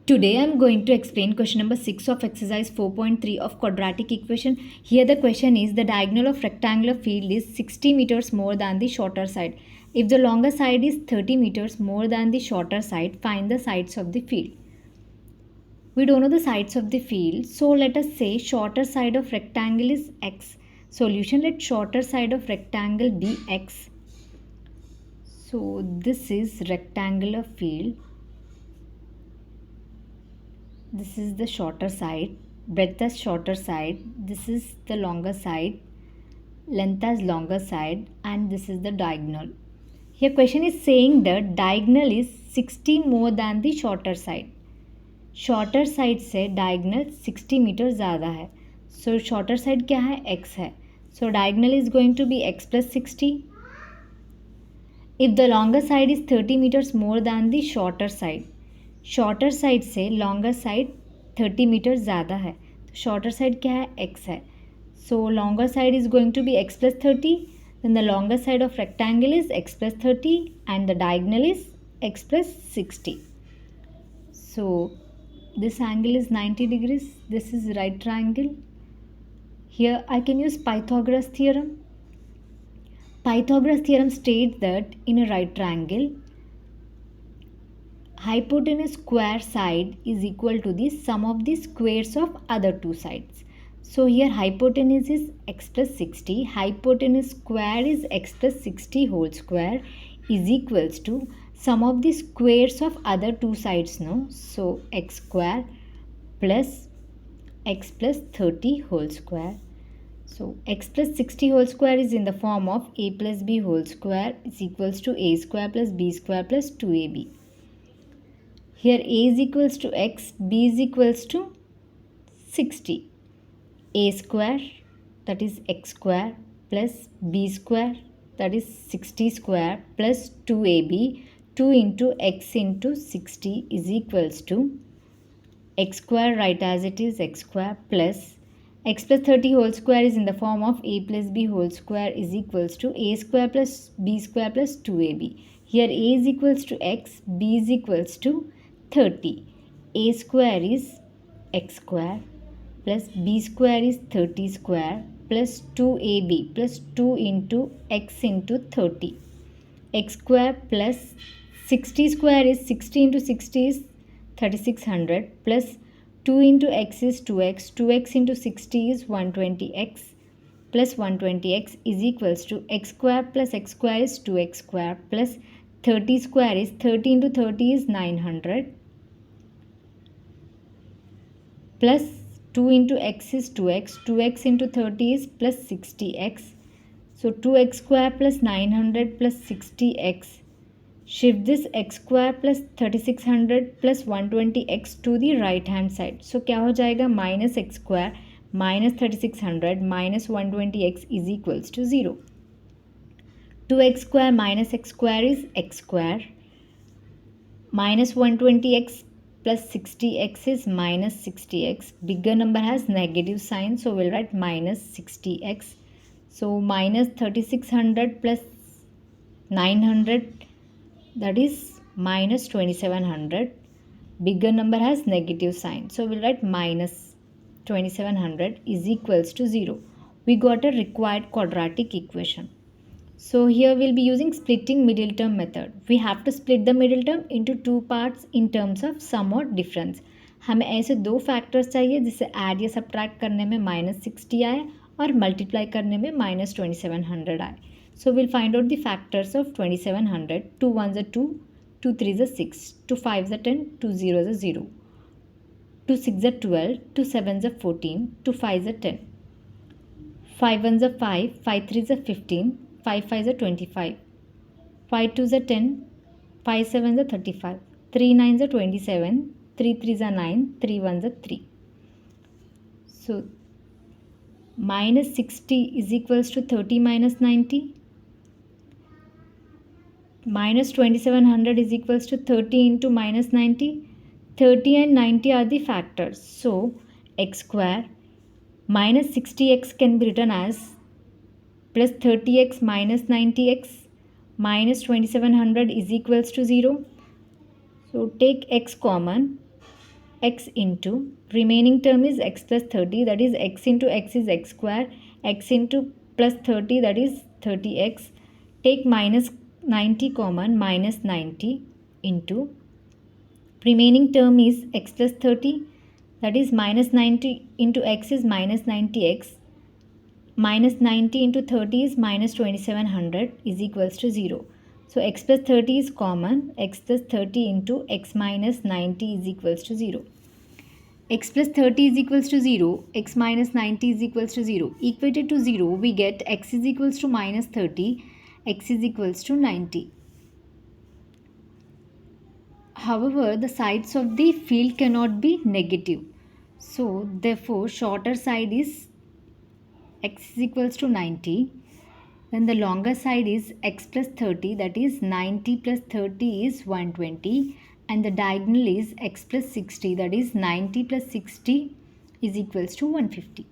Today I am going to explain question number 6 of exercise 4.3 of quadratic equation. Here the question is the diagonal of rectangular field is 60 meters more than the shorter side. If the longer side is 30 meters more than the shorter side, find the sides of the field. We don't know the sides of the field, so let us say shorter side of rectangle is x. Solution, let shorter side of rectangle be x. So this is rectangular field. This is the shorter side, breadth as shorter side, this is the longer side, length as longer side, and this is the diagonal. Here question is saying that diagonal is 60 more than the shorter side. Shorter side से diagonal 60 meter ज़्यादा है. So shorter side क्या है, x है. So diagonal is going to be x plus 60. If the longer side is 30 meters more than the shorter side. Shorter side से longer side 30 meter ज़्यादा है. तो शॉर्टर साइड क्या है, x है. So longer side is going to be x plus 30. Then the longer side of rectangle is x plus 30 and the diagonal is x plus 60. So this angle is 90 degrees. This is right triangle. Here I can use Pythagoras theorem. Pythagoras theorem states that in a right triangle, hypotenuse square side is equal to the sum of the squares of other two sides. So here hypotenuse is x plus 60. Hypotenuse square is x plus 60 whole square is equals to sum of the squares of other two sides, no? So x square plus x plus 30 whole square. So x plus 60 whole square is in the form of a plus b whole square is equals to a square plus b square plus 2ab. Here a is equals to x, b is equals to 60. A square, that is x square, plus b square, that is 60 square, plus 2ab. 2 into x into 60 is equals to x square, write as it is x square, plus x plus 30 whole square is in the form of a plus b whole square is equals to a square plus b square plus 2ab. Here a is equals to x, b is equals to 30. A square is x square plus b square is 30 square plus 2ab plus 2 into x into 30. X square plus 60 square is 60 into 60 is 3600 plus 2 into x is 2x. 2x into 60 is 120x plus 120x is equals to x square plus x square is 2x square plus 30 square is 30 into 30 is 900 plus 2 into x is 2x. 2x into 30 is plus 60x. So 2x square plus 900 plus 60x. Shift this x square plus 3600 plus 120x to the right hand side. So क्या हो जाएगा, minus x square minus 3600 minus 120x is equals to 0. 2x square minus x square is x square. Minus 120x plus 60x is minus 60x. Bigger number has negative sign, so we'll write minus 60x. So minus 3600 plus 900, that is minus 2700. Bigger number has negative sign, so we'll write minus 2700 is equals to 0. We got a required quadratic equation. So here we'll be using splitting middle term method. We have to split the middle term into two parts in terms of sum or difference. हमें ऐसे दो factors चाहिए जिससे add या subtract करने में minus 60 आए और मल्टीप्लाई करने में minus 2700 आए. So we'll find out the factors of 2700. 2 1s are 2, 2 3s are 6, 2 5s are 10, 2 0s are 0, 2 6s are 12, 2 7s are 14, 2 5s are 10, 5 1s are 5, 5 3s are 15, 5 5s are 25, 5 2s are 10, 5 7s are 35, 3 9s are 27, 3 3s are 9, 3 1s are 3. So minus 60 is equals to 30 minus 90. Minus 2700 is equals to 30 into minus 90. 30 and 90 are the factors. So x square minus 60x can be written as plus 30x minus 90x minus 2700 is equals to 0. So take x common. x into remaining term is x plus 30, that is x into x is x square, x into plus 30, that is 30x. Take minus 90 common, minus 90 into remaining term is x plus 30, that is minus 90 into x is minus 90x, minus 90 into 30 is minus 2700 is equals to 0. So x plus 30 is common, x plus 30 into x minus 90 is equals to 0. X plus 30 is equals to 0, x minus 90 is equals to 0. Equated to 0, we get x is equals to minus 30, x is equals to 90. However, the sides of the field cannot be negative. So, therefore, shorter side is x is equals to 90. Then the longer side is x plus 30, that is 90 plus 30 is 120. And the diagonal is x plus 60, that is 90 plus 60 is equals to 150.